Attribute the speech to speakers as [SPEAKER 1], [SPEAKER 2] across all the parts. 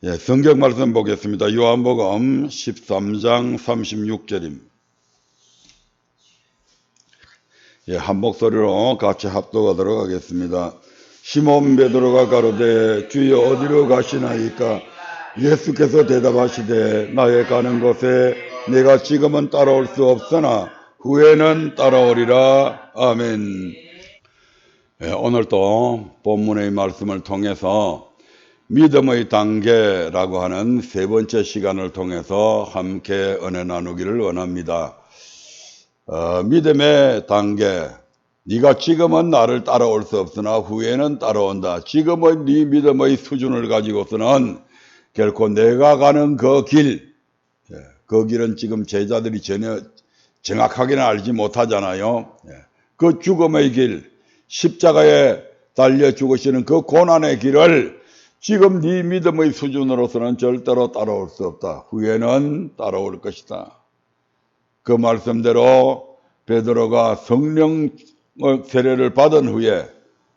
[SPEAKER 1] 예, 성경 말씀 보겠습니다. 요한복음 13장 36절입니다. 예, 한 목소리로 같이 합독하도록 하겠습니다. 시몬 베드로가 가로되 주여 어디로 가시나이까? 예수께서 대답하시되 나의 가는 곳에 내가 지금은 따라올 수 없으나 후에는 따라오리라. 아멘. 예, 오늘도 본문의 말씀을 통해서 믿음의 단계라고 하는 세 번째 시간을 통해서 함께 은혜 나누기를 원합니다. 믿음의 단계, 네가 지금은 나를 따라올 수 없으나 후에는 따라온다. 지금의 네 믿음의 수준을 가지고서는 결코 내가 가는 그 길은 지금 제자들이 전혀 정확하게는 알지 못하잖아요. 그 죽음의 길, 십자가에 달려 죽으시는 그 고난의 길을 지금 네 믿음의 수준으로서는 절대로 따라올 수 없다. 후에는 따라올 것이다. 그 말씀대로 베드로가 성령 세례를 받은 후에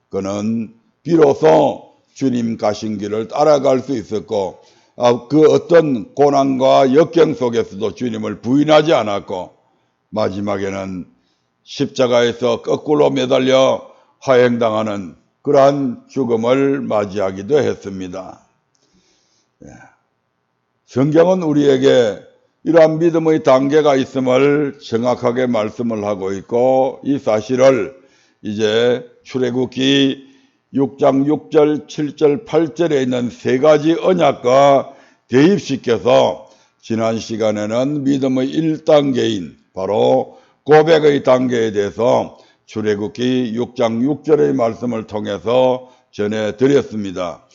[SPEAKER 1] 그는 비로소 주님 가신 길을 따라갈 수 있었고 그 어떤 고난과 역경 속에서도 주님을 부인하지 않았고 마지막에는 십자가에서 거꾸로 매달려 화형당하는 그러한 죽음을 맞이하기도 했습니다. 성경은 우리에게 이러한 믿음의 단계가 있음을 정확하게 말씀을 하고 있고 이 사실을 이제 출애굽기 6장 6절, 7절, 8절에 있는 세 가지 언약과 대입시켜서 지난 시간에는 믿음의 1단계인 바로 고백의 단계에 대해서 출애굽기 6장 6절의 말씀을 통해서 전해드렸습니다.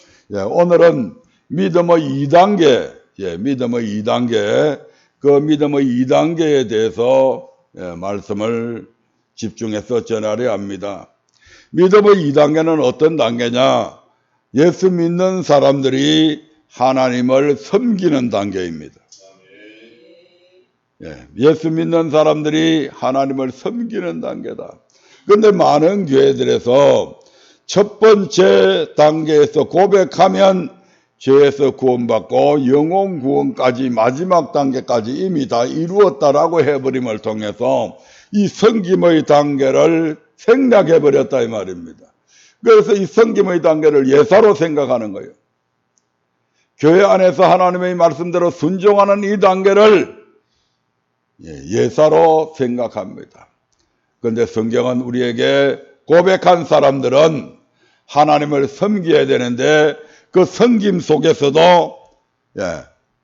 [SPEAKER 1] 오늘은 믿음의 2단계, 믿음의 2단계, 그 믿음의 2단계에 대해서 말씀을 집중해서 전하려 합니다. 믿음의 2단계는 어떤 단계냐? 예수 믿는 사람들이 하나님을 섬기는 단계입니다. 예수 믿는 사람들이 하나님을 섬기는 단계다. 그런데 많은 교회들에서 첫 번째 단계에서 고백하면 죄에서 구원받고 영혼 구원까지 마지막 단계까지 이미 다 이루었다라고 해버림을 통해서 이 섬김의 단계를 생략해버렸다 이 말입니다. 그래서 이 섬김의 단계를 예사로 생각하는 거예요. 교회 안에서 하나님의 말씀대로 순종하는 이 단계를 예사로 생각합니다. 그런데 성경은 우리에게 고백한 사람들은 하나님을 섬겨야 되는데 그 섬김 속에서도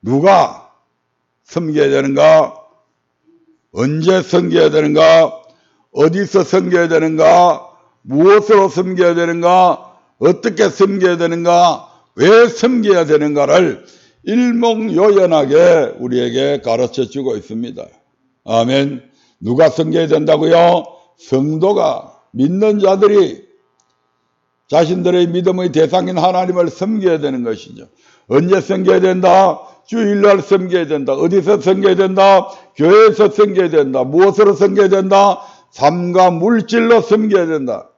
[SPEAKER 1] 누가 섬겨야 되는가? 언제 섬겨야 되는가? 어디서 섬겨야 되는가? 무엇으로 섬겨야 되는가? 어떻게 섬겨야 되는가? 왜 섬겨야 되는가를 일목요연하게 우리에게 가르쳐주고 있습니다. 아멘. 누가 섬겨야 된다고요? 성도가, 믿는 자들이 자신들의 믿음의 대상인 하나님을 섬겨야 되는 것이죠. 언제 섬겨야 된다? 주일날 섬겨야 된다. 어디서 섬겨야 된다? 교회에서 섬겨야 된다. 무엇으로 섬겨야 된다? 삶과 물질로 섬겨야 된다.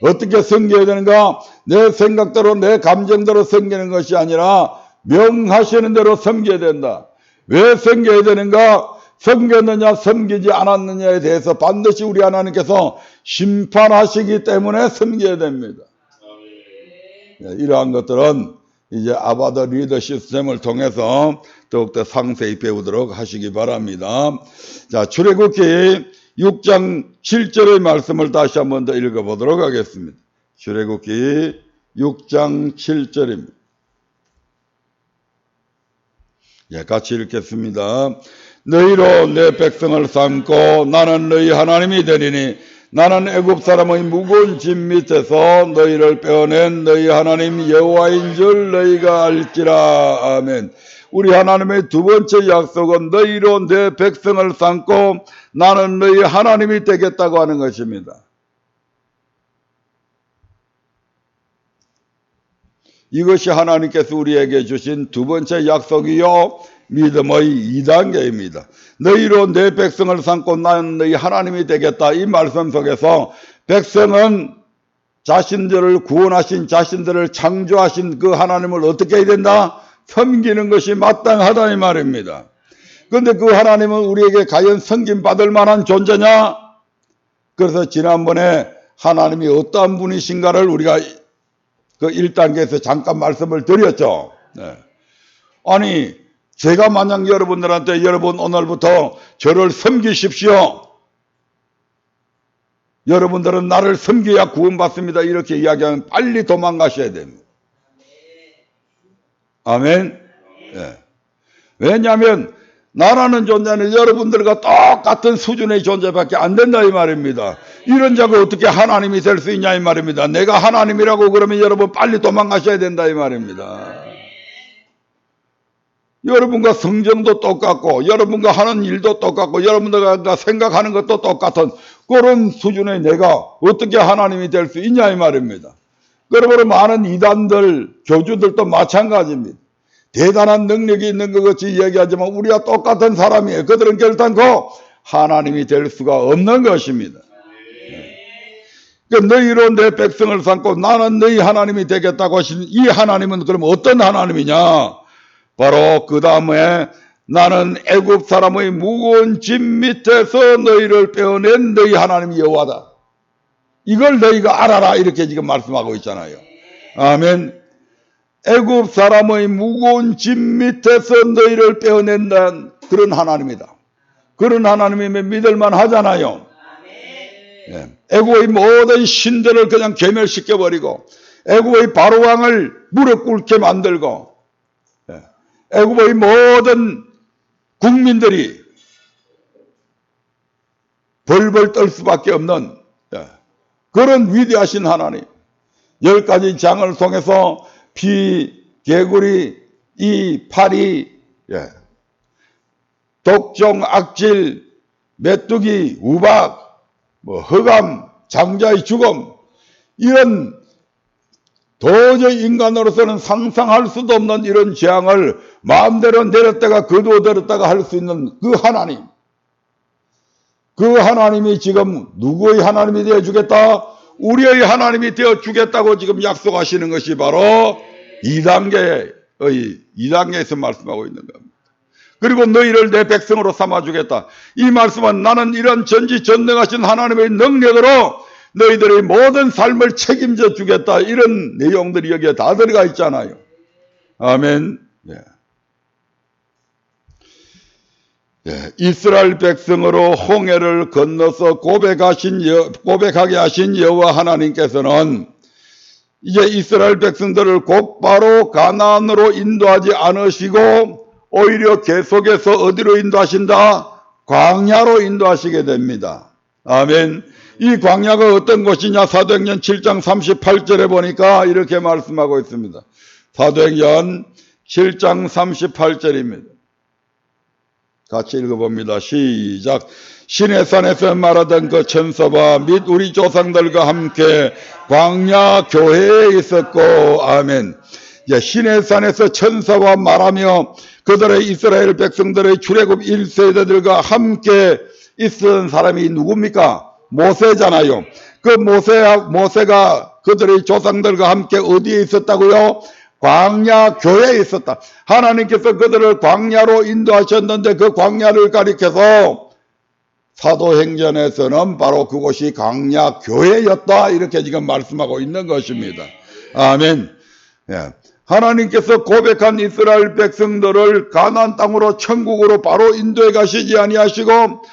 [SPEAKER 1] 어떻게 섬겨야 되는가? 내 생각대로 내 감정대로 섬기는 것이 아니라 명하시는 대로 섬겨야 된다. 왜 섬겨야 되는가? 섬겼느냐 섬기지 않았느냐에 대해서 반드시 우리 하나님께서 심판하시기 때문에 섬겨야 됩니다. 이러한 것들은 이제 아바더 리더 시스템을 통해서 더욱더 상세히 배우도록 하시기 바랍니다. 자, 출애굽기 6장 7절의 말씀을 다시 한 번 더 읽어보도록 하겠습니다. 출애굽기 6장 7절입니다. 같이 읽겠습니다. 너희로 내 백성을 삼고 나는 너희 하나님이 되리니 나는 애굽 사람의 무거운 짐 밑에서 너희를 빼어낸 너희 하나님 여호와인 줄 너희가 알지라. 아멘. 우리 하나님의 두 번째 약속은 너희로 내 백성을 삼고 나는 너희 하나님이 되겠다고 하는 것입니다. 이것이 하나님께서 우리에게 주신 두 번째 약속이요 믿음의 2단계입니다. 너희로 내 백성을 삼고 나는 너희 하나님이 되겠다. 이 말씀 속에서 백성은 자신들을 구원하신, 자신들을 창조하신 그 하나님을 어떻게 해야 된다? 섬기는 것이 마땅하다 이 말입니다. 그런데 그 하나님은 우리에게 과연 섬김받을 만한 존재냐? 그래서 지난번에 하나님이 어떠한 분이신가를 우리가 그 1단계에서 잠깐 말씀을 드렸죠. 네. 아니, 제가 만약 여러분들한테 여러분 오늘부터 저를 섬기십시오. 여러분들은 나를 섬겨야 구원받습니다. 이렇게 이야기하면 빨리 도망가셔야 됩니다. 아멘. 네. 왜냐하면 나라는 존재는 여러분들과 똑같은 수준의 존재밖에 안 된다 이 말입니다. 이런 자가 어떻게 하나님이 될 수 있냐 이 말입니다. 내가 하나님이라고 그러면 여러분 빨리 도망가셔야 된다 이 말입니다. 여러분과 성정도 똑같고 여러분과 하는 일도 똑같고 여러분들과 생각하는 것도 똑같은 그런 수준의 내가 어떻게 하나님이 될 수 있냐 이 말입니다. 그러므로 많은 이단들, 교주들도 마찬가지입니다. 대단한 능력이 있는 것 같이 얘기하지만 우리와 똑같은 사람이에요. 그들은 결단코 하나님이 될 수가 없는 것입니다. 그러니까 너희로 내 백성을 삼고 나는 너희 하나님이 되겠다고 하신 이 하나님은 그럼 어떤 하나님이냐? 바로 그 다음에 나는 애굽 사람의 무거운 짐 밑에서 너희를 빼어낸 너희 하나님 여호와다. 이걸 너희가 알아라 이렇게 지금 말씀하고 있잖아요. 아멘. 애굽 사람의 무거운 짐 밑에서 너희를 빼어낸다는 그런 하나님이다. 그런 하나님이면 믿을만 하잖아요. 예. 애굽의 모든 신들을 그냥 괴멸시켜버리고 애굽의 바로왕을 무릎 꿇게 만들고 예. 애굽의 모든 국민들이 벌벌 떨 수밖에 없는 예. 그런 위대하신 하나님. 10가지 장을 통해서 피, 개구리, 이, 파리, 예. 독종, 악질, 메뚜기, 우박, 흑암, 장자의 죽음 이런 도저히 인간으로서는 상상할 수도 없는 이런 재앙을 마음대로 내렸다가 거두어들었다가 할 수 있는 그 하나님. 그 하나님이 지금 누구의 하나님이 되어주겠다? 우리의 하나님이 되어주겠다고 지금 약속하시는 것이 바로 2단계에서 말씀하고 있는 겁니다. 그리고 너희를 내 백성으로 삼아주겠다. 이 말씀은 나는 이런 전지전능하신 하나님의 능력으로 너희들의 모든 삶을 책임져 주겠다. 이런 내용들이 여기에 다 들어가 있잖아요. 아멘. 예. 예. 이스라엘 백성으로 홍해를 건너서 고백하게 하신 여호와 하나님께서는 이제 이스라엘 백성들을 곧바로 가나안으로 인도하지 않으시고 오히려 계속해서 어디로 인도하신다? 광야로 인도하시게 됩니다. 아멘. 이 광야가 어떤 곳이냐? 사도행전 7장 38절에 보니까 이렇게 말씀하고 있습니다. 사도행전 7장 38절입니다. 같이 읽어봅니다. 시작. 시내산에서 말하던 그 천사와 및 우리 조상들과 함께 광야 교회에 있었고, 아멘. 시내산에서 천사와 말하며 그들의 이스라엘 백성들의 출애굽 1세대들과 함께 있었던 사람이 누굽니까? 모세잖아요. 그 모세가 그들의 조상들과 함께 어디에 있었다고요? 광야 교회에 있었다. 하나님께서 그들을 광야로 인도하셨는데 그 광야를 가리켜서 사도행전에서는 바로 그곳이 광야 교회였다. 이렇게 지금 말씀하고 있는 것입니다. 아멘. 예. 하나님께서 고백한 이스라엘 백성들을 가나안 땅으로 천국으로 바로 인도해 가시지 아니하시고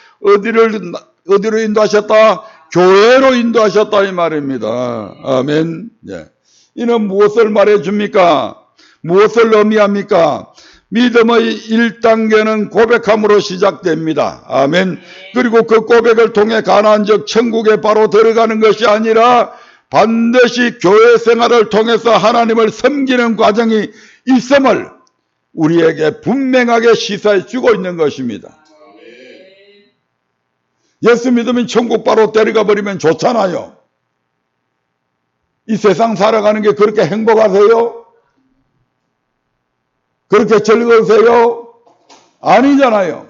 [SPEAKER 1] 어디로 인도하셨다? 교회로 인도하셨다 이 말입니다. 아멘. 예. 이는 무엇을 말해 줍니까? 무엇을 의미합니까? 믿음의 1단계는 고백함으로 시작됩니다. 아멘. 그리고 그 고백을 통해 가나안적 천국에 바로 들어가는 것이 아니라 반드시 교회 생활을 통해서 하나님을 섬기는 과정이 있음을 우리에게 분명하게 시사해 주고 있는 것입니다. 예수 믿으면 천국 바로 데려가 버리면 좋잖아요. 이 세상 살아가는 게 그렇게 행복하세요? 그렇게 즐거우세요? 아니잖아요.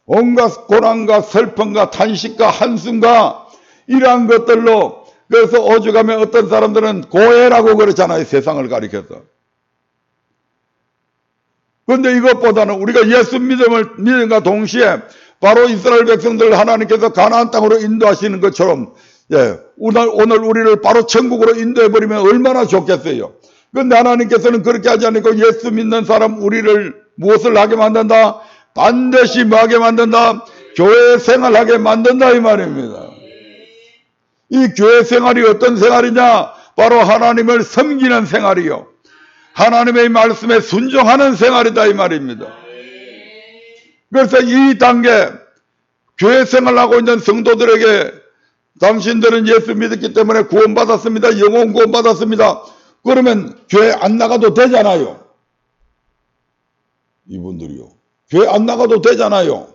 [SPEAKER 1] 온갖 고난과 슬픔과 탄식과 한숨과 이러한 것들로 그래서 오죽하면 어떤 사람들은 고해라고 그러잖아요. 세상을 가리켜서. 그런데 이것보다는 우리가 예수 믿음과 동시에 바로 이스라엘 백성들 하나님께서 가나안 땅으로 인도하시는 것처럼, 오늘 우리를 바로 천국으로 인도해버리면 얼마나 좋겠어요. 그런데 하나님께서는 그렇게 하지 않고 예수 믿는 사람 우리를 무엇을 하게 만든다? 반드시 뭐하게 만든다? 교회 생활하게 만든다 이 말입니다. 이 교회 생활이 어떤 생활이냐? 바로 하나님을 섬기는 생활이요, 하나님의 말씀에 순종하는 생활이다 이 말입니다. 그래서 이 단계 교회 생활하고 있는 성도들에게 당신들은 예수 믿었기 때문에 구원받았습니다. 영혼 구원받았습니다. 그러면 교회 안 나가도 되잖아요. 이분들이요. 교회 안 나가도 되잖아요.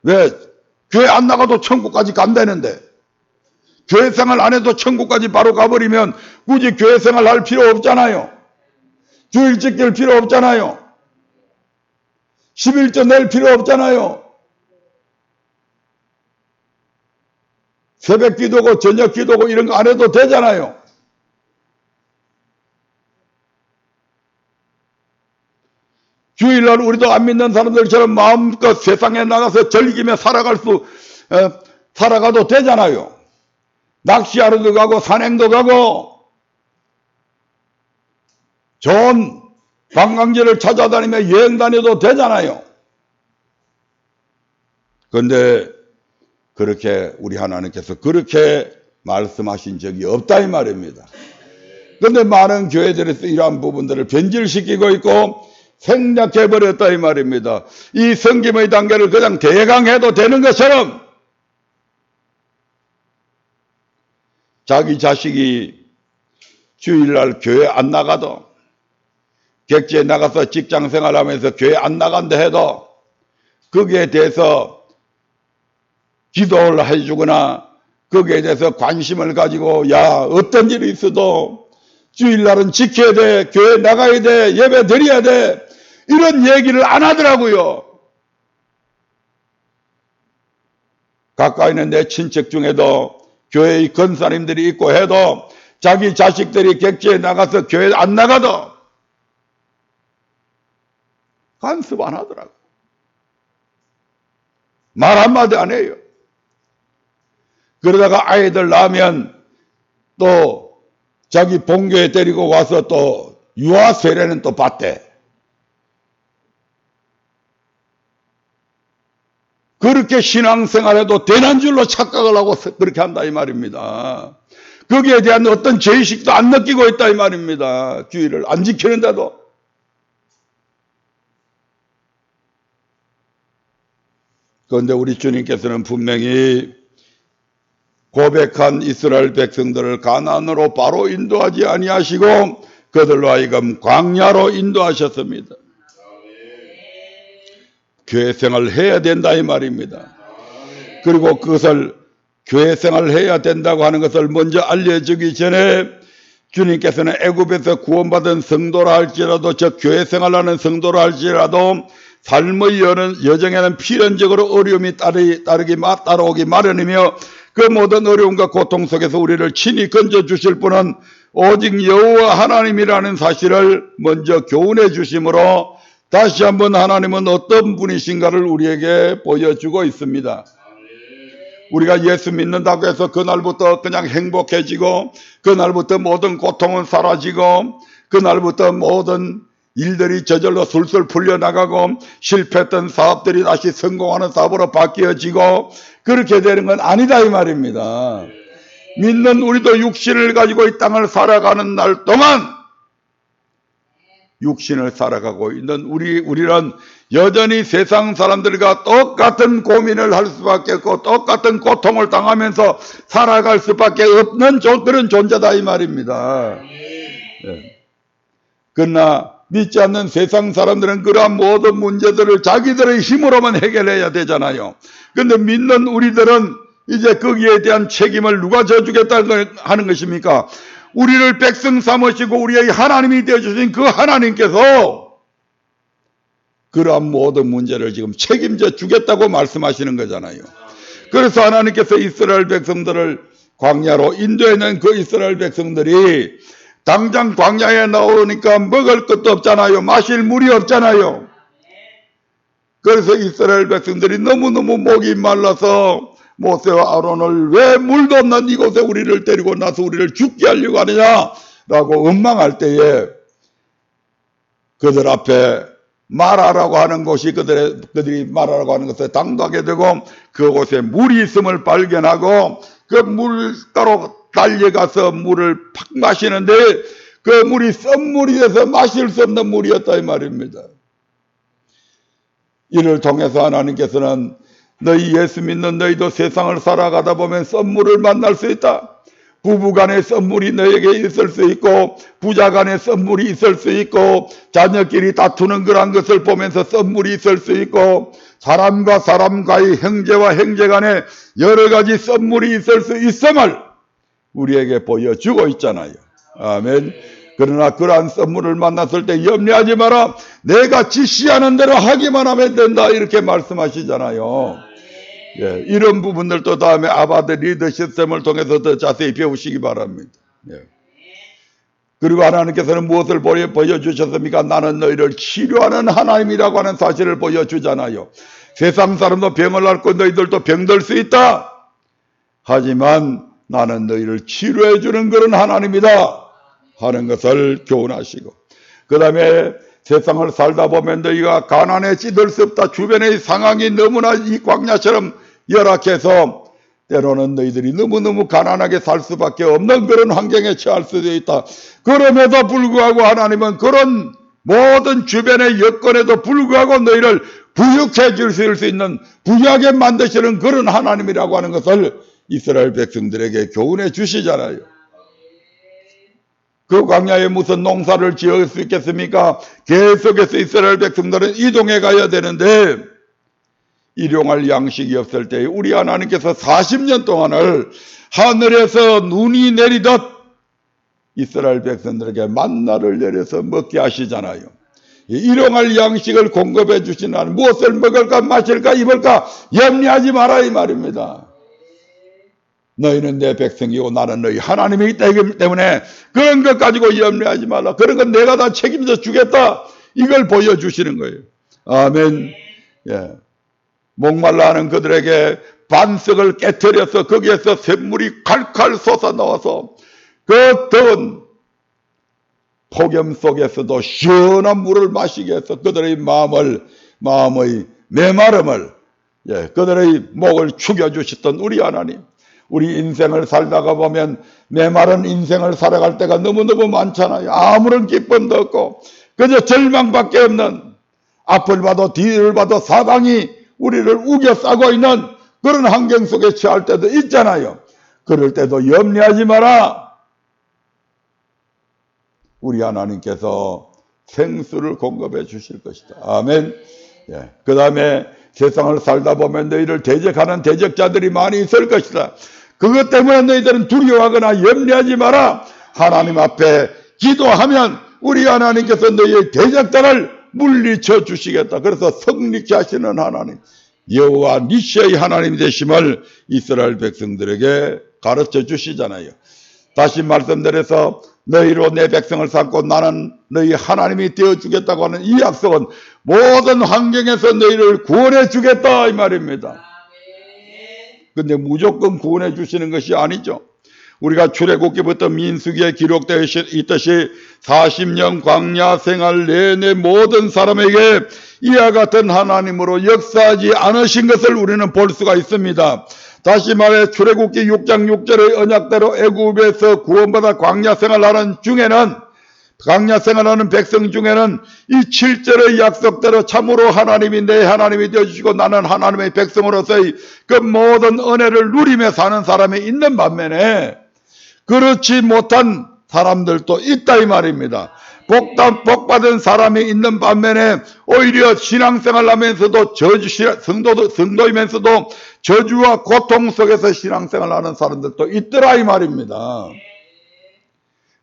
[SPEAKER 1] 왜? 교회 안 나가도 천국까지 간다는데. 교회 생활 안 해도 천국까지 바로 가버리면 굳이 교회 생활 할 필요 없잖아요. 주일 지킬 필요 없잖아요. 11조 낼 필요 없잖아요. 새벽 기도고 저녁 기도고 이런 거 안 해도 되잖아요. 주일날 우리도 안 믿는 사람들처럼 마음껏 세상에 나가서 즐기며 살아가도 되잖아요. 낚시하러도 가고 산행도 가고 좋은 관광지를 찾아다니며 여행 다녀도 되잖아요. 그런데 그렇게 우리 하나님께서 그렇게 말씀하신 적이 없다 이 말입니다. 그런데 많은 교회들에서 이러한 부분들을 변질시키고 있고 생략해버렸다 이 말입니다. 이 섬김의 단계를 그냥 대강해도 되는 것처럼 자기 자식이 주일날 교회 안 나가도, 객지에 나가서 직장 생활하면서 교회 안 나간다 해도 거기에 대해서 기도를 해주거나 거기에 대해서 관심을 가지고, 야, 어떤 일이 있어도 주일날은 지켜야 돼, 교회 나가야 돼, 예배 드려야 돼, 이런 얘기를 안 하더라고요. 가까이 있는 내 친척 중에도 교회의 권사님들이 있고 해도 자기 자식들이 객지에 나가서 교회 안 나가도 간섭 안 하더라고. 말 한마디 안 해요. 그러다가 아이들 낳으면 또 자기 본교에 데리고 와서 또 유아 세례는 또 받대. 그렇게 신앙생활에도 되는 줄로 착각을 하고 그렇게 한다 이 말입니다. 거기에 대한 어떤 죄의식도 안 느끼고 있다 이 말입니다. 주의를 안 지키는데도. 그런데 우리 주님께서는 분명히 고백한 이스라엘 백성들을 가나안으로 바로 인도하지 아니하시고 그들로 하여금 광야로 인도하셨습니다. 교회 생활을 해야 된다 이 말입니다. 그리고 그것을 교회 생활을 해야 된다고 하는 것을 먼저 알려주기 전에 주님께서는 애굽에서 구원받은 성도라 할지라도, 저 교회 생활하는 성도라 할지라도 삶의 여정에는 필연적으로 어려움이 따라오기 마련이며 그 모든 어려움과 고통 속에서 우리를 친히 건져주실 분은 오직 여호와 하나님이라는 사실을 먼저 교훈해 주심으로 다시 한번 하나님은 어떤 분이신가를 우리에게 보여주고 있습니다. 우리가 예수 믿는다고 해서 그날부터 그냥 행복해지고 그날부터 모든 고통은 사라지고 그날부터 모든 일들이 저절로 술술 풀려나가고 실패했던 사업들이 다시 성공하는 사업으로 바뀌어지고 그렇게 되는 건 아니다 이 말입니다. 믿는 우리도 육신을 가지고 이 땅을 살아가는 날 동안 육신을 살아가고 있는 우리는 여전히 세상 사람들과 똑같은 고민을 할 수밖에 없고 똑같은 고통을 당하면서 살아갈 수밖에 없는 그런 존재다 이 말입니다. 그러나 믿지 않는 세상 사람들은 그러한 모든 문제들을 자기들의 힘으로만 해결해야 되잖아요. 그런데 믿는 우리들은 이제 거기에 대한 책임을 누가 져주겠다는 하는 것입니까? 우리를 백성 삼으시고 우리의 하나님이 되어주신 그 하나님께서 그러한 모든 문제를 지금 책임져 주겠다고 말씀하시는 거잖아요. 그래서 하나님께서 이스라엘 백성들을 광야로 인도해낸 그 이스라엘 백성들이 당장 광야에 나오니까 먹을 것도 없잖아요. 마실 물이 없잖아요. 그래서 이스라엘 백성들이 너무너무 목이 말라서 모세와 아론을 왜 물도 없는 이곳에 우리를 데리고 나서 우리를 죽게 하려고 하느냐라고 원망할 때에 그들 앞에 말하라고 하는 곳이 그들이 말하라고 하는 것에 당도하게 되고 그곳에 물이 있음을 발견하고 그 물가로 달려가서 물을 팍 마시는데 그 물이 썬물이 돼서 마실 수 없는 물이었다 이 말입니다. 이를 통해서 하나님께서는 너희 예수 믿는 너희도 세상을 살아가다 보면 썬물을 만날 수 있다. 부부간의 썬물이 너에게 있을 수 있고 부자간의 썬물이 있을 수 있고 자녀끼리 다투는 그런 것을 보면서 썬물이 있을 수 있고 사람과 사람과의 형제와 형제간에 여러 가지 썬물이 있을 수 있음을 우리에게 보여주고 있잖아요. 아멘. 그러나 그러한 썬물을 만났을 때 염려하지 마라. 내가 지시하는 대로 하기만 하면 된다. 이렇게 말씀하시잖아요. 예, 이런 부분들도 다음에 아바드 리더십을 통해서 더 자세히 배우시기 바랍니다. 예. 그리고 하나님께서는 무엇을 보여주셨습니까? 나는 너희를 치료하는 하나님이라고 하는 사실을 보여주잖아요. 세상 사람도 병을 앓고 너희들도 병들 수 있다. 하지만 나는 너희를 치료해 주는 그런 하나님이다 하는 것을 교훈하시고, 그 다음에 세상을 살다 보면 너희가 가난에 찌들 수 없다. 주변의 상황이 너무나 이 광야처럼 열악해서 때로는 너희들이 너무너무 가난하게 살 수밖에 없는 그런 환경에 처할 수도 있다. 그럼에도 불구하고 하나님은 그런 모든 주변의 여건에도 불구하고 너희를 부유해 주실 수 있는, 부유하게 만드시는 그런 하나님이라고 하는 것을 이스라엘 백성들에게 교훈해 주시잖아요. 그 광야에 무슨 농사를 지을 수 있겠습니까? 계속해서 이스라엘 백성들은 이동해 가야 되는데 일용할 양식이 없을 때 우리 하나님께서 40년 동안을 하늘에서 눈이 내리듯 이스라엘 백성들에게 만나를 내려서 먹게 하시잖아요. 일용할 양식을 공급해 주신 하나님, 무엇을 먹을까 마실까 입을까 염려하지 마라 이 말입니다. 너희는 내 백성이고 나는 너희 하나님이기 때문에 그런 것 가지고 염려하지 말라. 그런 건 내가 다 책임져 주겠다. 이걸 보여주시는 거예요. 아멘. 예. 목말라 하는 그들에게 반석을 깨뜨려서 거기에서 샘물이 칼칼 솟아나와서 그 더운 폭염 속에서도 시원한 물을 마시게 해서 그들의 마음의 메마름을, 예, 그들의 목을 죽여주셨던 우리 하나님. 우리 인생을 살다가 보면 메마른 인생을 살아갈 때가 너무너무 많잖아요. 아무런 기쁨도 없고 그저 절망밖에 없는, 앞을 봐도 뒤를 봐도 사방이 우리를 우겨 싸고 있는 그런 환경 속에 처할 때도 있잖아요. 그럴 때도 염려하지 마라. 우리 하나님께서 생수를 공급해 주실 것이다. 아멘. 예. 그 다음에 세상을 살다 보면 너희를 대적하는 대적자들이 많이 있을 것이다. 그것 때문에 너희들은 두려워하거나 염려하지 마라. 하나님 앞에 기도하면 우리 하나님께서 너희의 대적자를 물리쳐 주시겠다. 그래서 성리케 하시는 하나님, 여호와 니시의 하나님 되심을 이스라엘 백성들에게 가르쳐 주시잖아요. 다시 말씀드려서 너희로 내 백성을 삼고 나는 너희 하나님이 되어주겠다고 하는 이 약속은 모든 환경에서 너희를 구원해 주겠다 이 말입니다. 근데 무조건 구원해 주시는 것이 아니죠. 우리가 출애굽기부터 민수기에 기록되어 있듯이 40년 광야 생활 내내 모든 사람에게 이와 같은 하나님으로 역사하지 않으신 것을 우리는 볼 수가 있습니다. 다시 말해 출애굽기 6장 6절의 언약대로 애굽에서 구원받아 광야 생활하는 중에는, 광야 생활하는 백성 중에는 이 7절의 약속대로 참으로 하나님이 내 하나님이 되어주시고 나는 하나님의 백성으로서의 그 모든 은혜를 누리며 사는 사람이 있는 반면에 그렇지 못한 사람들도 있다 이 말입니다. 복받은 사람이 있는 반면에 오히려 신앙생활 하면서도 성도이면서도 저주와 고통 속에서 신앙생활 하는 사람들도 있더라 이 말입니다.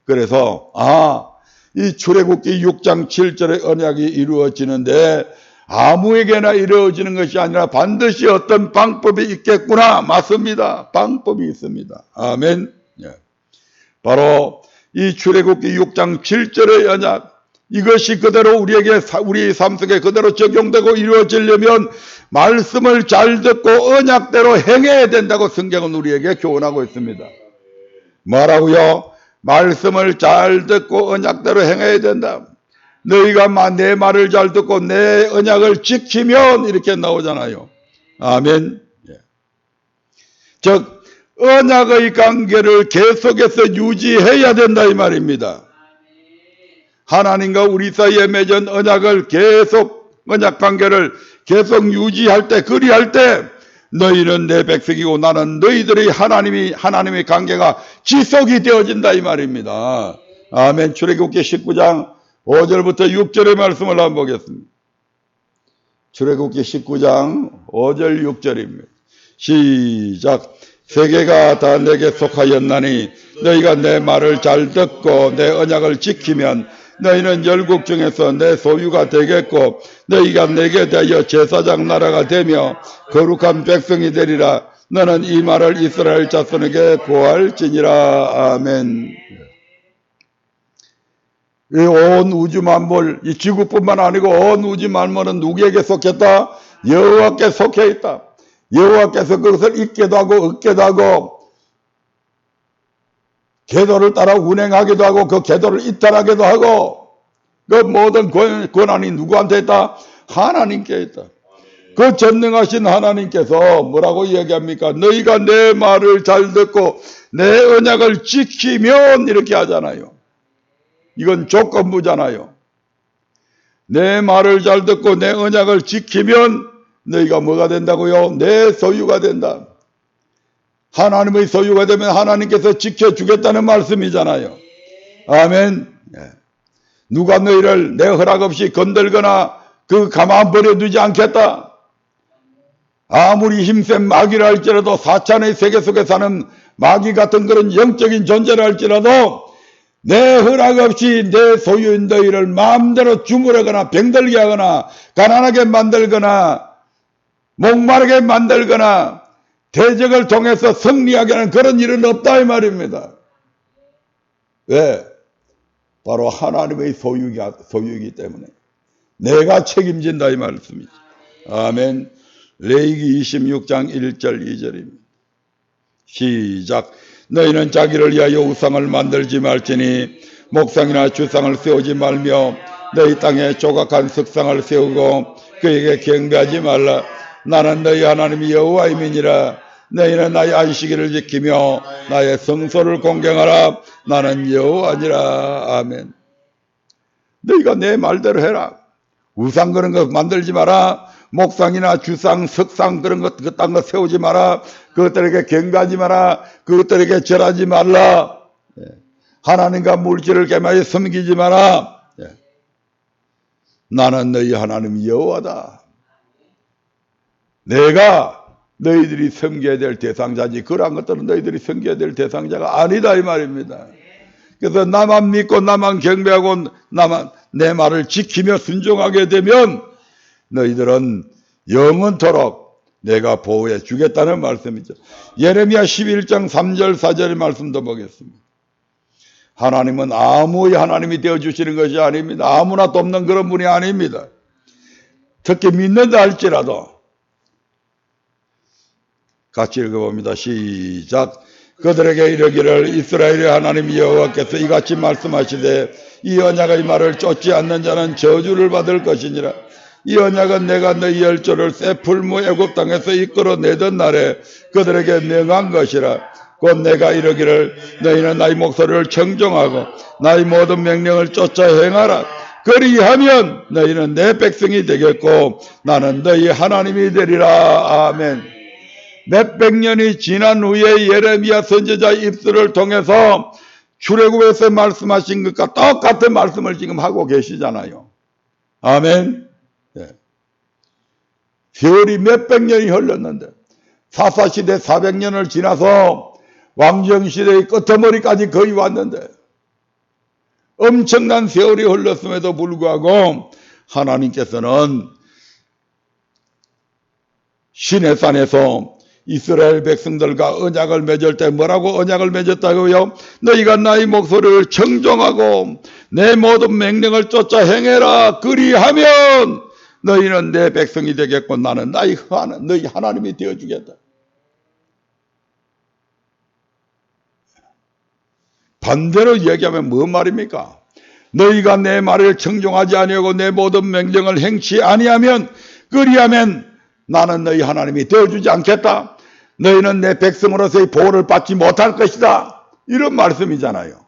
[SPEAKER 1] 그래서 이 출애굽기 6장 7절의 언약이 이루어지는데 아무에게나 이루어지는 것이 아니라 반드시 어떤 방법이 있겠구나. 맞습니다. 방법이 있습니다. 아멘. 예. 바로 이 출애굽기 6장 7절의 언약, 이것이 그대로 우리에게 우리 삶 속에 그대로 적용되고 이루어지려면 말씀을 잘 듣고 언약대로 행해야 된다고 성경은 우리에게 교훈하고 있습니다. 뭐라고요? 말씀을 잘 듣고 언약대로 행해야 된다. 너희가 내 말을 잘 듣고 내 언약을 지키면 이렇게 나오잖아요. 아멘. 즉 언약의 관계를 계속해서 유지해야 된다 이 말입니다. 하나님과 우리 사이에 맺은 언약을 계속, 언약 관계를 계속 유지할 때, 그리할 때 너희는 내 백성이고 나는 너희들의 하나님의 관계가 지속이 되어진다 이 말입니다. 아멘. 출애굽기 19장 5절부터 6절의 말씀을 한번 보겠습니다. 출애굽기 19장 5절 6절입니다. 시작. 세계가 다 내게 속하였나니 너희가 내 말을 잘 듣고 내 언약을 지키면 너희는 열국 중에서 내 소유가 되겠고 너희가 내게 대하여 제사장 나라가 되며 거룩한 백성이 되리라. 너는 이 말을 이스라엘 자손에게 고할지니라. 아멘. 이 온 우주 만물, 이 지구뿐만 아니고 온 우주 만물은 누구에게 속했다? 여호와께 속해 있다. 여호와께서 그것을 잊게도 하고 얻게도 하고 계도를 따라 운행하기도 하고 그 계도를 이탈하기도 하고 그 모든 권한이 누구한테 있다? 하나님께 있다. 그 전능하신 하나님께서 뭐라고 이야기합니까? 너희가 내 말을 잘 듣고 내 언약을 지키면 이렇게 하잖아요. 이건 조건부잖아요. 내 말을 잘 듣고 내 언약을 지키면 너희가 뭐가 된다고요? 내 소유가 된다. 하나님의 소유가 되면 하나님께서 지켜주겠다는 말씀이잖아요. 아멘. 누가 너희를 내 허락 없이 건들거나 가만 버려두지 않겠다. 아무리 힘센 마귀라 할지라도 사탄의 세계 속에 사는 마귀 같은 그런 영적인 존재라 할지라도 내 허락 없이 내 소유인 너희를 마음대로 주무르거나 병들게 하거나 가난하게 만들거나 목마르게 만들거나 대적을 통해서 승리하게 하는 그런 일은 없다 이 말입니다. 왜? 바로 하나님의 소유이기 때문에 내가 책임진다 이 말씀이죠. 아멘. 레위기 26장 1절 2절입니다. 시작. 너희는 자기를 위하여 우상을 만들지 말지니 목상이나 주상을 세우지 말며 너희 땅에 조각한 석상을 세우고 그에게 경배하지 말라. 나는 너희 하나님이 여호와임이니라. 너희는 나의 안식일을 지키며 나의 성소를 공경하라. 나는 여호와니라. 아멘. 너희가 내 말대로 해라. 우상 그런 거 만들지 마라. 목상이나 주상, 석상 그런 것, 그딴 거 세우지 마라. 그것들에게 경배하지 마라. 그것들에게 절하지 말라. 하나님과 물질을 겸하여 섬기지 마라. 나는 너희 하나님 여호와다. 내가 너희들이 섬겨야 될 대상자지 그러한 것들은 너희들이 섬겨야 될 대상자가 아니다 이 말입니다. 그래서 나만 믿고 나만 경배하고 나만 내 말을 지키며 순종하게 되면 너희들은 영원토록 내가 보호해 주겠다는 말씀이죠. 예레미야 11장 3절 4절의 말씀도 보겠습니다. 하나님은 아무의 하나님이 되어주시는 것이 아닙니다. 아무나 돕는 그런 분이 아닙니다. 특히 믿는다 할지라도 같이 읽어봅니다. 시작. 그들에게 이르기를 이스라엘의 하나님 여호와께서 이같이 말씀하시되 이 언약의 말을 쫓지 않는 자는 저주를 받을 것이니라. 이 언약은 내가 너희 열조를 새 풀무 애굽 땅에서 이끌어내던 날에 그들에게 명한 것이라. 곧 내가 이르기를 너희는 나의 목소리를 청종하고 나의 모든 명령을 쫓아 행하라. 그리하면 너희는 내 백성이 되겠고 나는 너희 하나님이 되리라. 아멘. 몇백 년이 지난 후에 예레미야 선지자의 입술을 통해서 출애굽에서 말씀하신 것과 똑같은 말씀을 지금 하고 계시잖아요. 아멘. 세월이 몇백 년이 흘렀는데 사사시대 400년을 지나서 왕정시대의 끄트머리까지 거의 왔는데 엄청난 세월이 흘렀음에도 불구하고 하나님께서는 시내산에서 이스라엘 백성들과 언약을 맺을 때 뭐라고 언약을 맺었다고요? 너희가 나의 목소리를 청종하고 내 모든 명령을 쫓아 행해라. 그리하면 너희는 내 백성이 되겠고 나는 너희 하나님이 되어주겠다. 반대로 얘기하면 뭔 말입니까? 너희가 내 말을 청종하지 아니하고 내 모든 명령을 행치 아니하면 그리하면 나는 너희 하나님이 되어주지 않겠다. 너희는 내 백성으로서의 보호를 받지 못할 것이다. 이런 말씀이잖아요.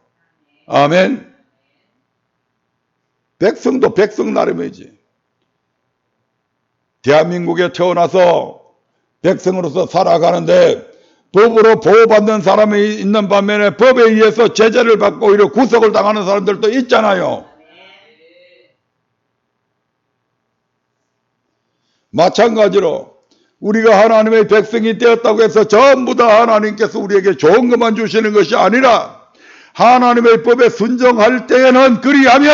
[SPEAKER 1] 아멘. 백성도 백성 나름이지. 대한민국에 태어나서 백성으로서 살아가는데 법으로 보호받는 사람이 있는 반면에 법에 의해서 제재를 받고 오히려 구속을 당하는 사람들도 있잖아요. 마찬가지로 우리가 하나님의 백성이 되었다고 해서 전부 다 하나님께서 우리에게 좋은 것만 주시는 것이 아니라 하나님의 법에 순종할 때에는 그리하면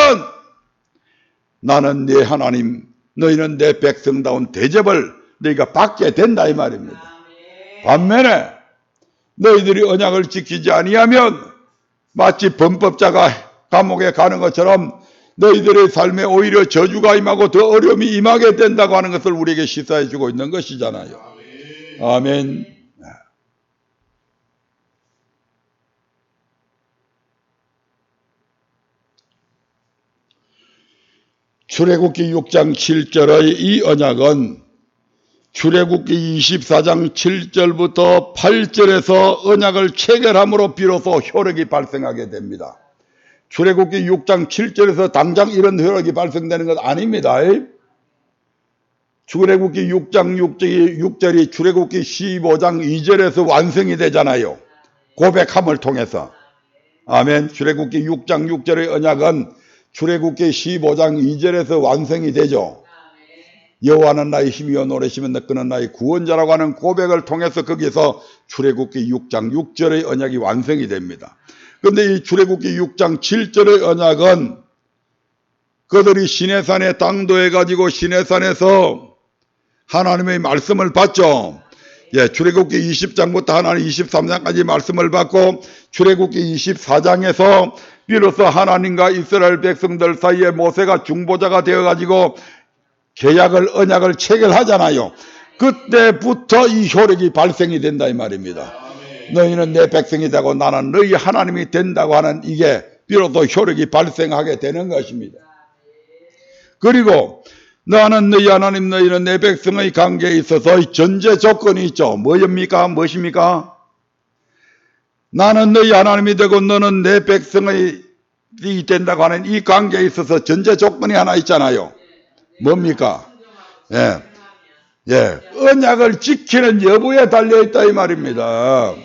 [SPEAKER 1] 나는 네 하나님, 너희는 내 백성다운 대접을 너희가 받게 된다 이 말입니다. 반면에 너희들이 언약을 지키지 아니하면 마치 범법자가 감옥에 가는 것처럼 너희들의 삶에 오히려 저주가 임하고 더 어려움이 임하게 된다고 하는 것을 우리에게 시사해 주고 있는 것이잖아요. 아멘. 출애굽기 6장 7절의 이 언약은 출애굽기 24장 7절부터 8절에서 언약을 체결함으로 비로소 효력이 발생하게 됩니다. 출애굽기 6장 7절에서 당장 이런 효력이 발생되는 것 아닙니다. 출애굽기 6장 6절이 출애굽기 15장 2절에서 완성이 되잖아요. 고백함을 통해서. 아멘. 출애굽기 6장 6절의 언약은 출애굽기 15장 2절에서 완성이 되죠. 여호와는 나의 힘이여 노래시면 그는 나의 구원자라고 하는 고백을 통해서 거기서 출애굽기 6장 6절의 언약이 완성이 됩니다. 그런데 이 출애굽기 6장 7절의 언약은 그들이 시내산에 당도해가지고 시내산에서 하나님의 말씀을 받죠. 출애굽기 20장부터 하나님 23장까지 말씀을 받고 출애굽기 24장에서 비로소 하나님과 이스라엘 백성들 사이에 모세가 중보자가 되어가지고 계약을 언약을 체결하잖아요. 그때부터 이 효력이 발생이 된다 이 말입니다. 너희는 내 백성이 되고 나는 너희 하나님이 된다고 하는 이게 비로소 효력이 발생하게 되는 것입니다. 그리고 나는 너희 하나님 너희는 내 백성의 관계에 있어서 전제 조건이 있죠. 무엇입니까? 나는 너희 하나님이 되고 너는 내 백성이 된다고 하는 이 관계에 있어서 전제 조건이 하나 있잖아요. 뭡니까? 언약을 지키는 여부에 달려있다 이 말입니다.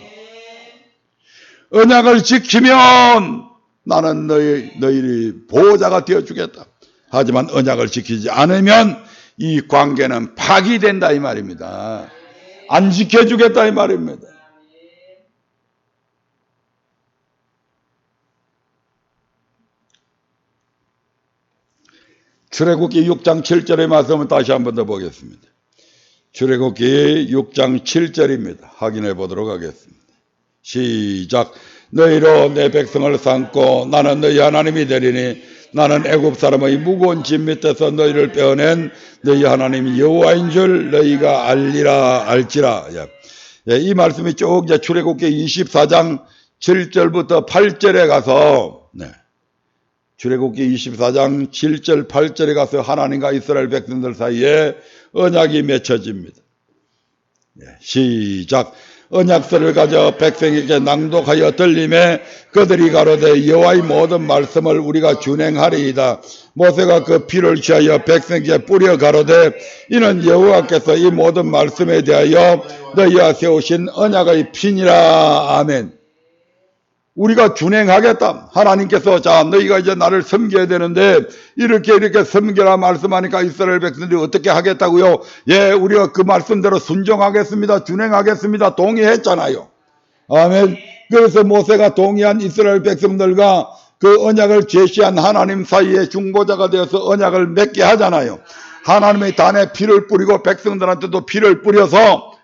[SPEAKER 1] 언약을 지키면 나는 너희의 보호자가 되어주겠다. 하지만 언약을 지키지 않으면 이 관계는 파기된다 이 말입니다. 안 지켜주겠다 이 말입니다. 출애굽기 6장 7절의 말씀을 다시 한 번 더 보겠습니다. 출애굽기 6장 7절입니다. 확인해 보도록 하겠습니다. 시작. 너희로 내 백성을 삼고 나는 너희 하나님이 되리니 나는 애굽 사람의 무거운 짐 밑에서 너희를 빼어낸 너희 하나님 여호와인 줄 너희가 알지라. 이 말씀이 쭉 출애굽기 24장 7절부터 8절에 가서 출애굽기 24장 7절 8절에 가서 하나님과 이스라엘 백성들 사이에 언약이 맺혀집니다. 시작. 언약서를 가져 백성에게 낭독하여 들림에 그들이 가로되 여호와의 모든 말씀을 우리가 준행하리이다. 모세가 그 피를 취하여 백성에게 뿌려 가로되 이는 여호와께서 이 모든 말씀에 대하여 너희와 세우신 언약의 피니라. 아멘. 우리가 준행하겠다. 하나님께서 자 너희가 이제 나를 섬겨야 되는데 이렇게 섬겨라 말씀하니까 이스라엘 백성들이 어떻게 하겠다고요? 우리가 그 말씀대로 순종하겠습니다. 준행하겠습니다. 동의했잖아요. 아멘. 그래서 모세가 동의한 이스라엘 백성들과 그 언약을 제시한 하나님 사이에 중보자가 되어서 언약을 맺게 하잖아요. 하나님의 단에 피를 뿌리고 백성들한테도 피를 뿌려서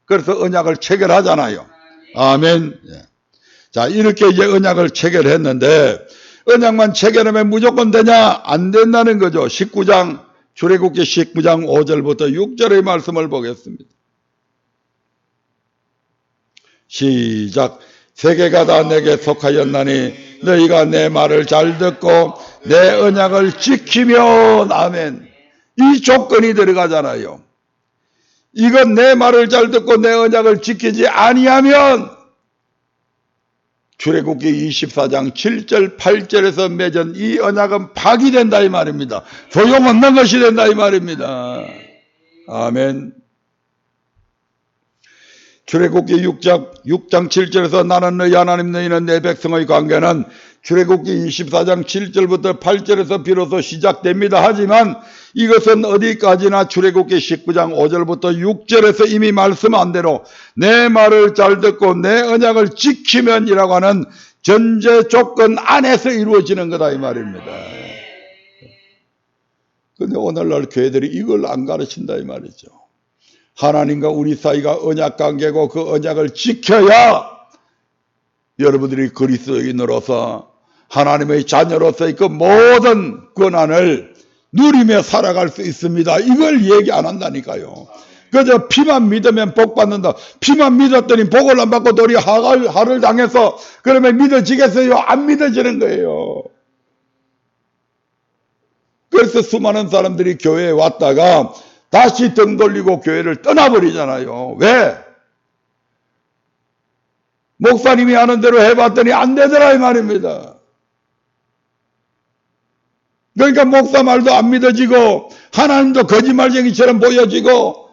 [SPEAKER 1] 그래서 언약을 체결하잖아요. 아멘. 자, 이렇게 이제 언약을 체결했는데 언약만 체결하면 무조건 되냐? 안 된다는 거죠. 19장 출애굽기 19장 5절부터 6절의 말씀을 보겠습니다. 시작. 세계가 다 내게 속하였나니 너희가 내 말을 잘 듣고 내 언약을 지키면 아멘. 이 조건이 들어가잖아요. 이건 내 말을 잘 듣고 내 언약을 지키지 아니하면 출애굽기 24장 7절 8절에서 맺은 이 언약은 파기된다 이 말입니다. 소용없는 것이 된다 이 말입니다. 아멘. 출애굽기 6장 7절에서 나는 너희 하나님 너희는 내 백성의 관계는 출애굽기 24장 7절부터 8절에서 비로소 시작됩니다. 하지만 이것은 어디까지나 출애굽기 19장 5절부터 6절에서 이미 말씀한 대로 내 말을 잘 듣고 내 언약을 지키면이라고 하는 전제 조건 안에서 이루어지는 거다 이 말입니다. 그런데 오늘날 교회들이 이걸 안 가르친다 이 말이죠. 하나님과 우리 사이가 언약 관계고 그 언약을 지켜야 여러분들이 그리스도인으로서 하나님의 자녀로서의 그 모든 권한을 누리며 살아갈 수 있습니다. 이걸 얘기 안 한다니까요. 그저 피만 믿으면 복 받는다. 피만 믿었더니 복을 안 받고 도리 하를 당해서 그러면 믿어지겠어요? 안 믿어지는 거예요. 그래서 수많은 사람들이 교회에 왔다가 다시 등 돌리고 교회를 떠나버리잖아요. 왜? 목사님이 하는 대로 해봤더니 안 되더라 이 말입니다. 그러니까 목사 말도 안 믿어지고 하나님도 거짓말쟁이처럼 보여지고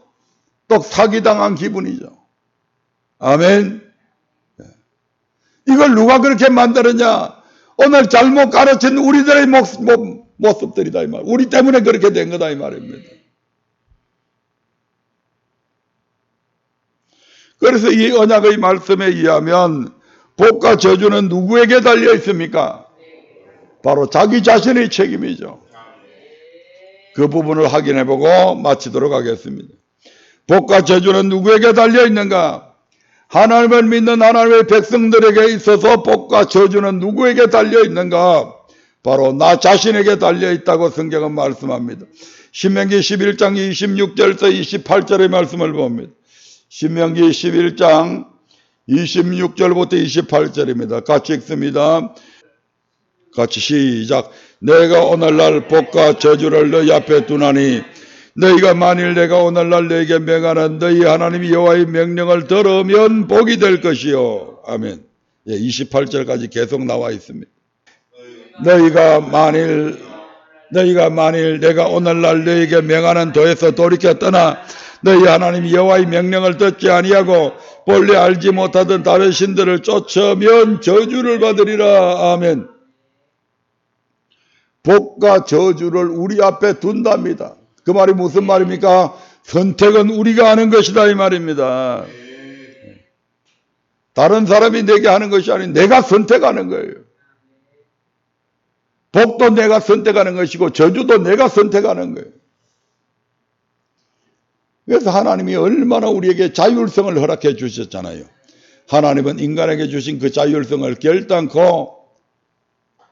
[SPEAKER 1] 또 사기당한 기분이죠. 아멘. 이걸 누가 그렇게 만들었냐? 오늘 잘못 가르친 우리들의 모습들이다 이 말. 우리 때문에 그렇게 된 거다 이 말입니다. 그래서 이 언약의 말씀에 의하면 복과 저주는 누구에게 달려 있습니까? 바로 자기 자신의 책임이죠. 그 부분을 확인해보고 마치도록 하겠습니다. 복과 저주는 누구에게 달려 있는가? 하나님을 믿는 하나님의 백성들에게 있어서 복과 저주는 누구에게 달려 있는가? 바로 나 자신에게 달려 있다고 성경은 말씀합니다. 신명기 11장 26절에서 28절의 말씀을 봅니다. 신명기 11장 26절부터 28절입니다. 같이 읽습니다. 같이 시작. 내가 오늘날 복과 저주를 너희 앞에 두나니 너희가 만일 내가 오늘날 너희에게 명하는 너희 하나님 여호와의 명령을 들으면 복이 될 것이요. 아멘. 28절까지 계속 나와 있습니다. 너희가 만일 내가 오늘날 너희에게 명하는 도에서 돌이켜 떠나 너희 하나님 여호와의 명령을 듣지 아니하고 본래 알지 못하던 다른 신들을 쫓으면 저주를 받으리라. 아멘. 복과 저주를 우리 앞에 둔답니다. 그 말이 무슨 말입니까? 선택은 우리가 하는 것이다 이 말입니다. 다른 사람이 내게 하는 것이 아닌 내가 선택하는 거예요. 복도 내가 선택하는 것이고 저주도 내가 선택하는 거예요. 그래서 하나님이 얼마나 우리에게 자율성을 허락해 주셨잖아요. 하나님은 인간에게 주신 그 자율성을 결단코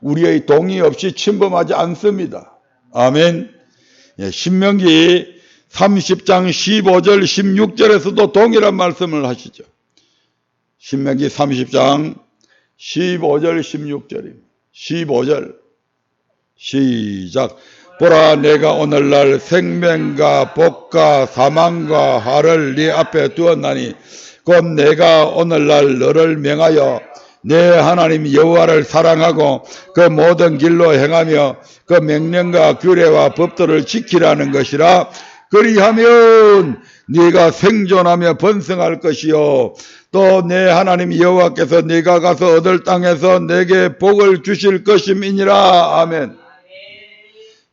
[SPEAKER 1] 우리의 동의 없이 침범하지 않습니다. 아멘. 신명기 30장 15절 16절에서도 동일한 말씀을 하시죠. 신명기 30장 15절 16절입니다. 15절 시작. 보라 내가 오늘날 생명과 복과 사망과 화를 네 앞에 두었나니 곧 내가 오늘날 너를 명하여 내 하나님 여호와를 사랑하고 그 모든 길로 행하며 그 명령과 규례와 법도를 지키라는 것이라. 그리하면 네가 생존하며 번성할 것이요 또 내 하나님 여호와께서 네가 가서 얻을 땅에서 내게 복을 주실 것임이니라. 아멘.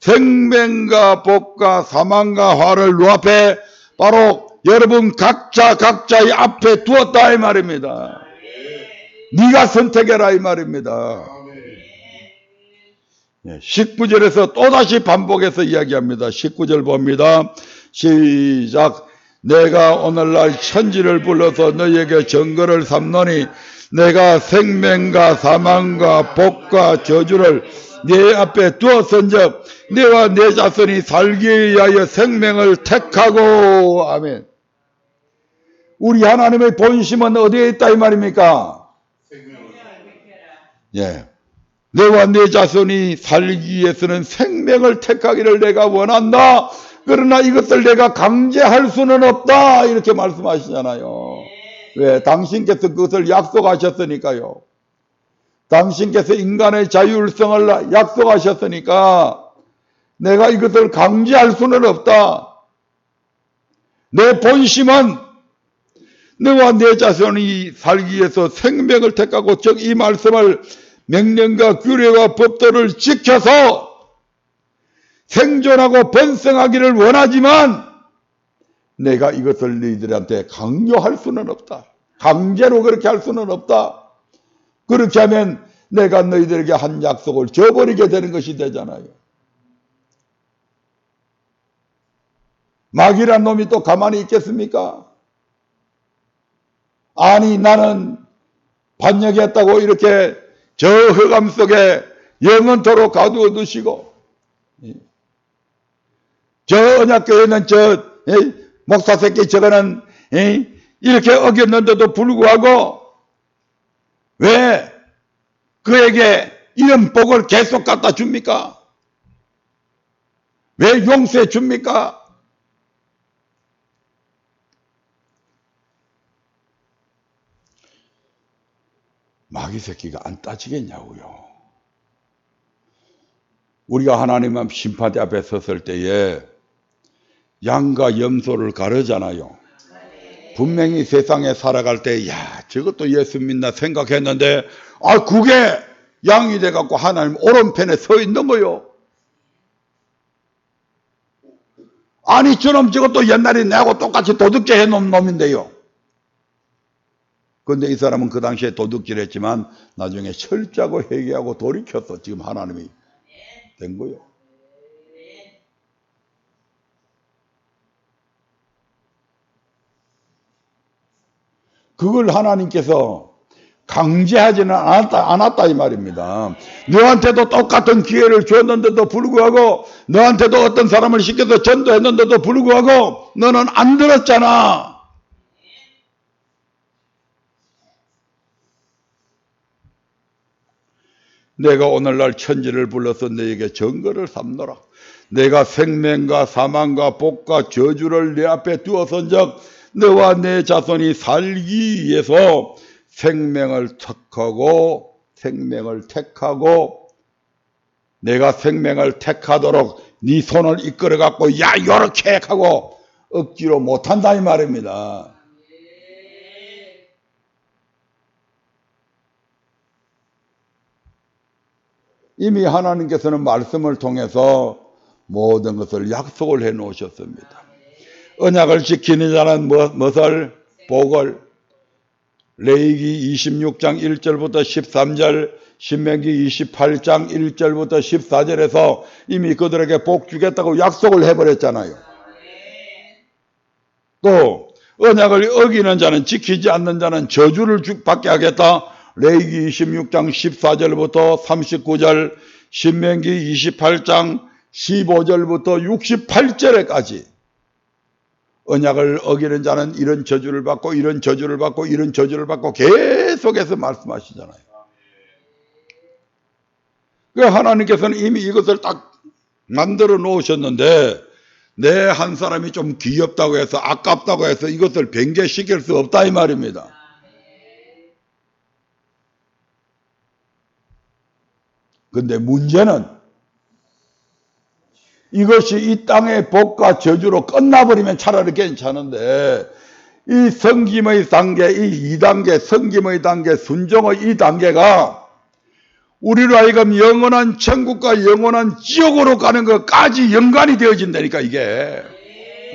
[SPEAKER 1] 생명과 복과 사망과 화를 눈앞에 바로 여러분 각자의 앞에 두었다 이 말입니다. 네가 선택해라 이 말입니다. 19절에서 또다시 반복해서 이야기합니다. 19절 봅니다. 시작. 내가 오늘날 천지를 불러서 너희에게 증거를 삼노니 내가 생명과 사망과 복과 저주를 네 앞에 두었은즉 네와 네 자손이 살기 위하여 생명을 택하고. 아멘. 우리 하나님의 본심은 어디에 있다 이 말입니까? 예. 너와 네 자손이 살기 위해서는 생명을 택하기를 내가 원한다. 그러나 이것을 내가 강제할 수는 없다. 이렇게 말씀하시잖아요. 왜? 당신께서 그것을 약속하셨으니까요. 당신께서 인간의 자율성을 약속하셨으니까 내가 이것을 강제할 수는 없다. 내 본심은 너와 내 자손이 살기 위해서 생명을 택하고, 즉 이 말씀을 명령과 규례와 법도를 지켜서 생존하고 번성하기를 원하지만 내가 이것을 너희들한테 강요할 수는 없다. 강제로 그렇게 할 수는 없다. 그렇게 하면 내가 너희들에게 한 약속을 저버리게 되는 것이 되잖아요. 마귀란 놈이 또 가만히 있겠습니까? 아니 나는 반역했다고 이렇게 저 흑암 속에 영원토록 가두어 두시고, 저 언약교회는 저 목사 새끼 저거는 이렇게 어겼는데도 불구하고 왜 그에게 이런 복을 계속 갖다 줍니까? 왜 용서해 줍니까? 마귀 새끼가 안 따지겠냐고요. 우리가 하나님 앞 심판대 앞에 섰을 때에 양과 염소를 가르잖아요. 분명히 세상에 살아갈 때 야 저것도 예수 믿나 생각했는데 그게 양이 돼갖고 하나님 오른편에 서 있는 거요. 아니 저놈 저것도 옛날에 내하고 똑같이 도둑질 해놓은 놈인데요. 그런데 이 사람은 그 당시에 도둑질 했지만 나중에 철저하고 회개하고 돌이켰어. 지금 하나님이 된 거요. 그걸 하나님께서 강제하지는 않았다 이 말입니다. 너한테도 똑같은 기회를 줬는데도 불구하고, 너한테도 어떤 사람을 시켜서 전도했는데도 불구하고 너는 안 들었잖아. 내가 오늘날 천지를 불러서 너에게 증거를 삼노라. 내가 생명과 사망과 복과 저주를 내 앞에 두었은즉 너와 내 자손이 살기 위해서 생명을 택하고 내가 생명을 택하도록 네 손을 이끌어 갖고 야 요렇게 하고 억지로 못한다 이 말입니다. 이미 하나님께서는 말씀을 통해서 모든 것을 약속을 해 놓으셨습니다. 언약을 지키는 자는 무엇을? 복을. 레위기 26장 1절부터 13절, 신명기 28장 1절부터 14절에서 이미 그들에게 복 주겠다고 약속을 해버렸잖아요. 또 언약을 어기는 자는, 지키지 않는 자는 저주를 받게 하겠다. 레위기 26장 14절부터 39절, 신명기 28장 15절부터 68절에까지 언약을 어기는 자는 이런 저주를 받고 이런 저주를 받고 이런 저주를 받고 계속해서 말씀하시잖아요. 하나님께서는 이미 이것을 딱 만들어 놓으셨는데 내 한 사람이 좀 귀엽다고 해서 아깝다고 해서 이것을 변개시킬 수 없다 이 말입니다. 근데 문제는 이것이 이 땅의 복과 저주로 끝나버리면 차라리 괜찮은데 이 성김의 단계, 이 2단계, 성김의 단계, 순종의 이 단계가 우리로 하여금 영원한 천국과 영원한 지옥으로 가는 것까지 연관이 되어진다니까 이게.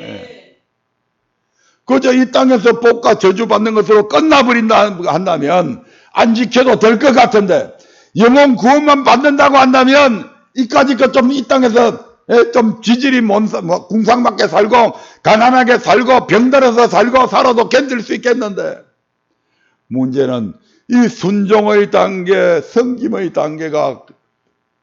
[SPEAKER 1] 네. 그저 이 땅에서 복과 저주 받는 것으로 끝나버린다 한다면 안 지켜도 될 것 같은데 영원 구원만 받는다고 한다면 이까짓 것 좀 이 땅에서 좀 지질이 궁상맞게 살고 가난하게 살고 병들어서 살고 살아도 견딜 수 있겠는데, 문제는 이 순종의 단계, 성김의 단계가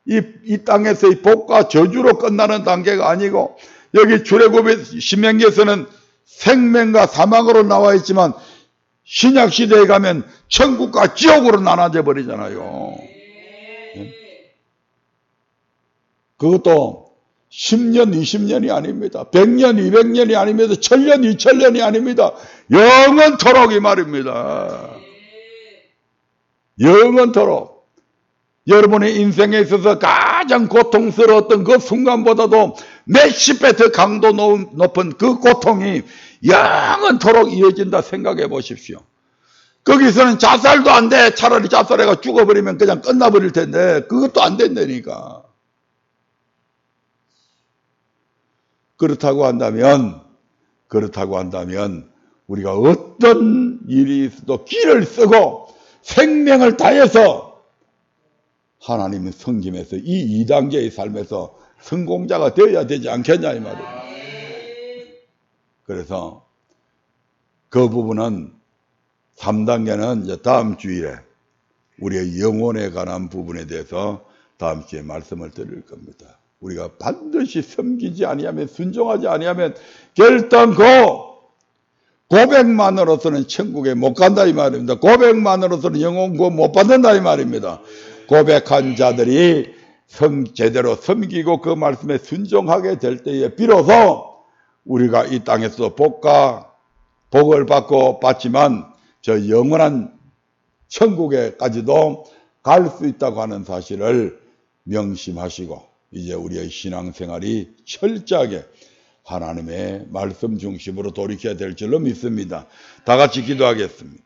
[SPEAKER 1] 이 땅에서의 복과 저주로 끝나는 단계가 아니고, 여기 출애굽의 신명기에서는 생명과 사망으로 나와 있지만 신약 시대에 가면 천국과 지옥으로 나눠져 버리잖아요. 그것도 10년, 20년이 아닙니다. 100년, 200년이 아닙니다. 1000년, 2000년이 아닙니다. 영원토록 이 말입니다. 영원토록. 여러분의 인생에 있어서 가장 고통스러웠던 그 순간보다도 몇십 배 더 강도 높은 그 고통이 영원토록 이어진다 생각해 보십시오. 거기서는 자살도 안 돼. 차라리 자살해가 죽어버리면 그냥 끝나버릴 텐데 그것도 안 된다니까. 그렇다고 한다면 우리가 어떤 일이 있어도 길을 쓰고 생명을 다해서 하나님의 섬김에서 이 2단계의 삶에서 성공자가 되어야 되지 않겠냐 이 말입니다. 그래서 그 부분은 3단계는 이제 다음 주일에 우리의 영혼에 관한 부분에 대해서 다음 주에 말씀을 드릴 겁니다. 우리가 반드시 섬기지 아니하면, 순종하지 아니하면 결단코 고백만으로서는 천국에 못 간다 이 말입니다. 고백만으로서는 영혼 구원 못 받는다 이 말입니다. 고백한 자들이 제대로 섬기고 그 말씀에 순종하게 될 때에 비로소 우리가 이 땅에서 복을 받지만 저 영원한 천국에까지도 갈 수 있다고 하는 사실을 명심하시고 이제 우리의 신앙생활이 철저하게 하나님의 말씀 중심으로 돌이켜야 될 줄로 믿습니다. 다 같이 기도하겠습니다.